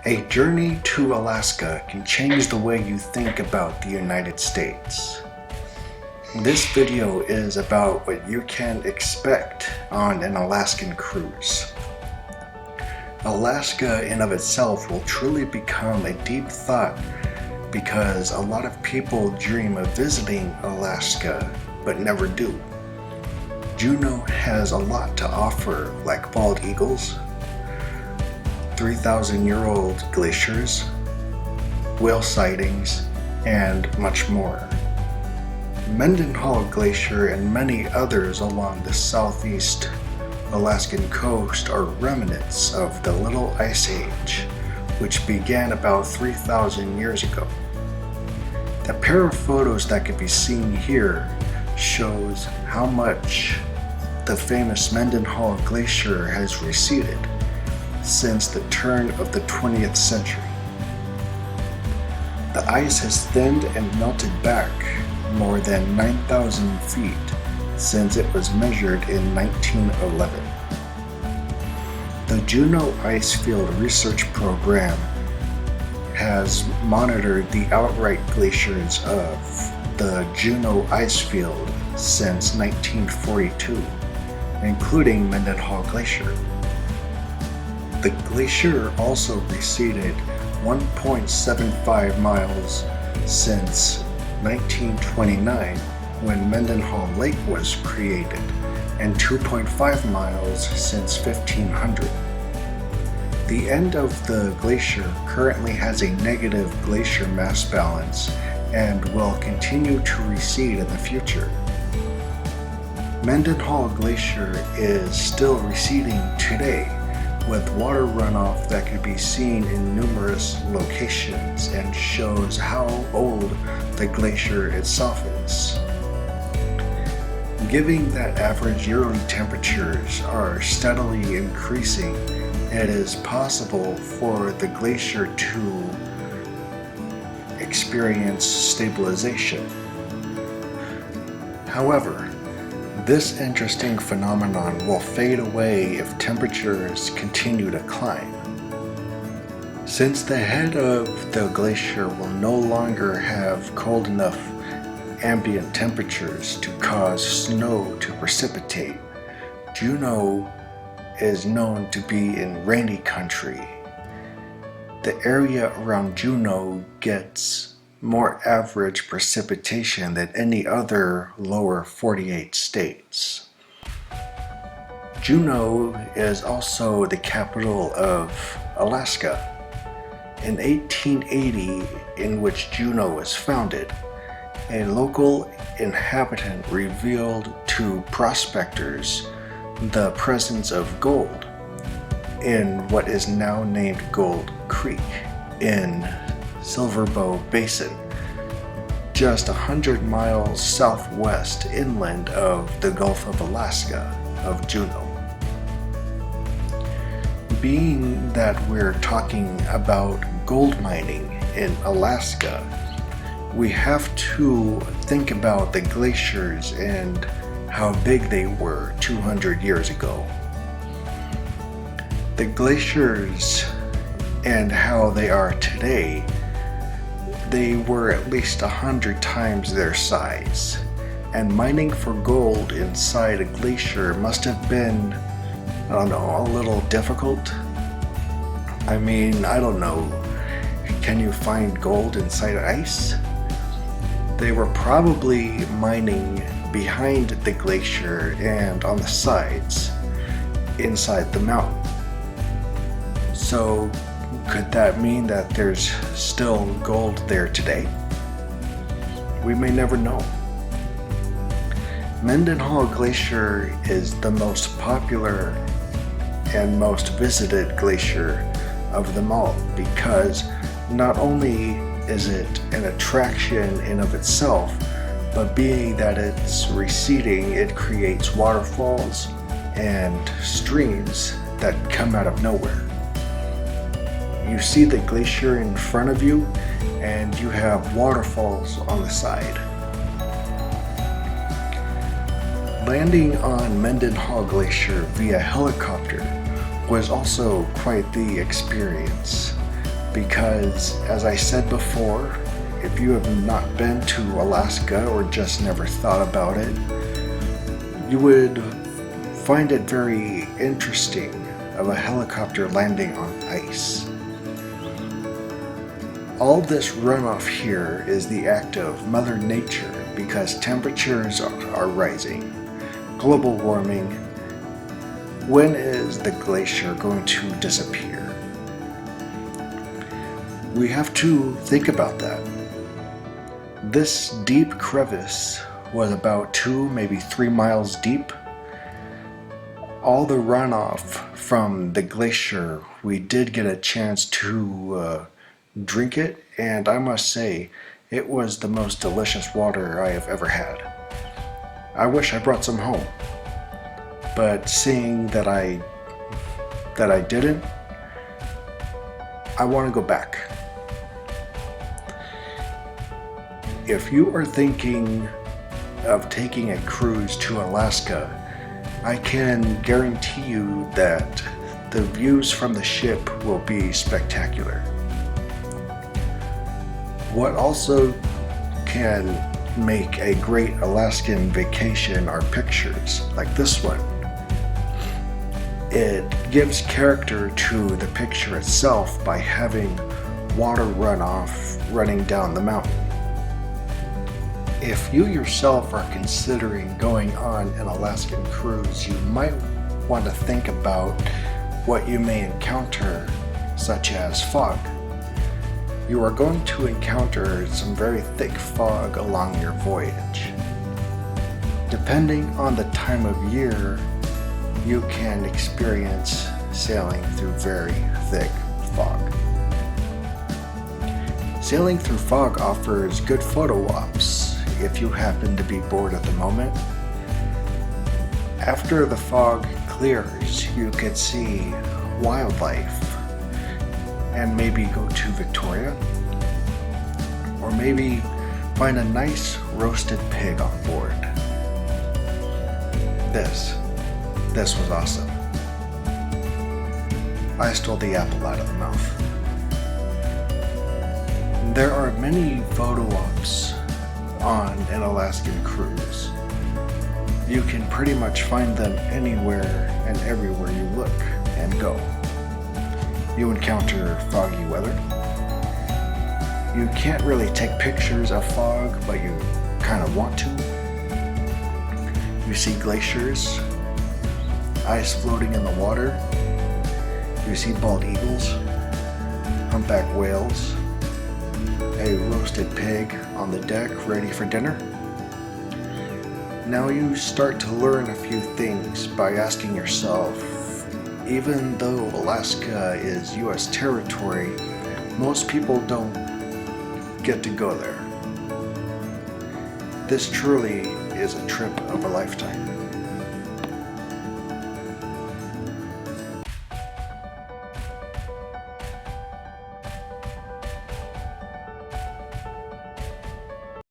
A journey to Alaska can change the way you think about the United States. This video is about what you can expect on an Alaskan cruise. Alaska in of itself will truly become a deep thought because a lot of people dream of visiting Alaska but never do. Juneau has a lot to offer, like bald eagles, 3,000-year-old glaciers, whale sightings, and much more. Mendenhall Glacier and many others along the southeast Alaskan coast are remnants of the Little Ice Age, which began about 3,000 years ago. The pair of photos that can be seen here shows how much the famous Mendenhall Glacier has receded since the turn of the 20th century. The ice has thinned and melted back more than 9,000 feet since it was measured in 1911. The Juneau Icefield Research Program has monitored the outright glaciers of the Juneau Icefield since 1942, including Mendenhall Glacier. The glacier also receded 1.75 miles since 1929 when Mendenhall Lake was created, and 2.5 miles since 1500. The end of the glacier currently has a negative glacier mass balance and will continue to recede in the future. Mendenhall Glacier is still receding today, with water runoff that can be seen in numerous locations and shows how old the glacier itself is. Given that average yearly temperatures are steadily increasing, it is possible for the glacier to experience stabilization. However, this interesting phenomenon will fade away if temperatures continue to climb. Since the head of the glacier will no longer have cold enough ambient temperatures to cause snow to precipitate, Juneau is known to be in rainy country. The area around Juneau gets more average precipitation than any other lower 48 states. Juneau is also the capital of Alaska. In 1880, in which Juneau was founded, a local inhabitant revealed to prospectors the presence of gold in what is now named Gold Creek in Silverbow Basin, just 100 miles southwest inland of the Gulf of Alaska of Juneau. Being that we're talking about gold mining in Alaska, we have to think about the glaciers and how big they were 200 years ago. The glaciers and how they are today, they were at least 100 times their size, and mining for gold inside a glacier must have been, a little difficult. I don't know, can you find gold inside ice? They were probably mining behind the glacier and on the sides, inside the mountain. So could that mean that there's still gold there today? We may never know. Mendenhall Glacier is the most popular and most visited glacier of them all because not only is it an attraction in of itself, but being that it's receding, it creates waterfalls and streams that come out of nowhere. You see the glacier in front of you, and you have waterfalls on the side. Landing on Mendenhall Glacier via helicopter was also quite the experience. because, as I said before, if you have not been to Alaska or just never thought about it, you would find it very interesting of a helicopter landing on ice. All this runoff here is the act of Mother Nature because temperatures are rising, global warming. When is the glacier going to disappear? We have to think about that. This deep crevice was about 2, maybe 3 miles deep. All the runoff from the glacier, we did get a chance to drink it, and I must say, it was the most delicious water I have ever had. I wish I brought some home, but seeing that I didn't, I want to go back. If you are thinking of taking a cruise to Alaska, I can guarantee you that the views from the ship will be spectacular. What also can make a great Alaskan vacation are pictures like this one. It gives character to the picture itself by having water runoff running down the mountain. If you yourself are considering going on an Alaskan cruise, you might want to think about what you may encounter, such as fog. You are going to encounter some very thick fog along your voyage. Depending on the time of year, you can experience sailing through very thick fog. Sailing through fog offers good photo ops if you happen to be bored at the moment. After the fog clears, you can see wildlife and maybe go to Victoria, or maybe find a nice roasted pig on board. This was awesome. I stole the apple out of the mouth. There are many photo ops on an Alaskan cruise. You can pretty much find them anywhere and everywhere you look and go. You encounter foggy weather. You can't really take pictures of fog, but you kind of want to. You see glaciers, ice floating in the water. You see bald eagles, humpback whales, a roasted pig on the deck ready for dinner. Now you start to learn a few things by asking yourself, even though Alaska is US territory, most people don't get to go there. This truly is a trip of a lifetime.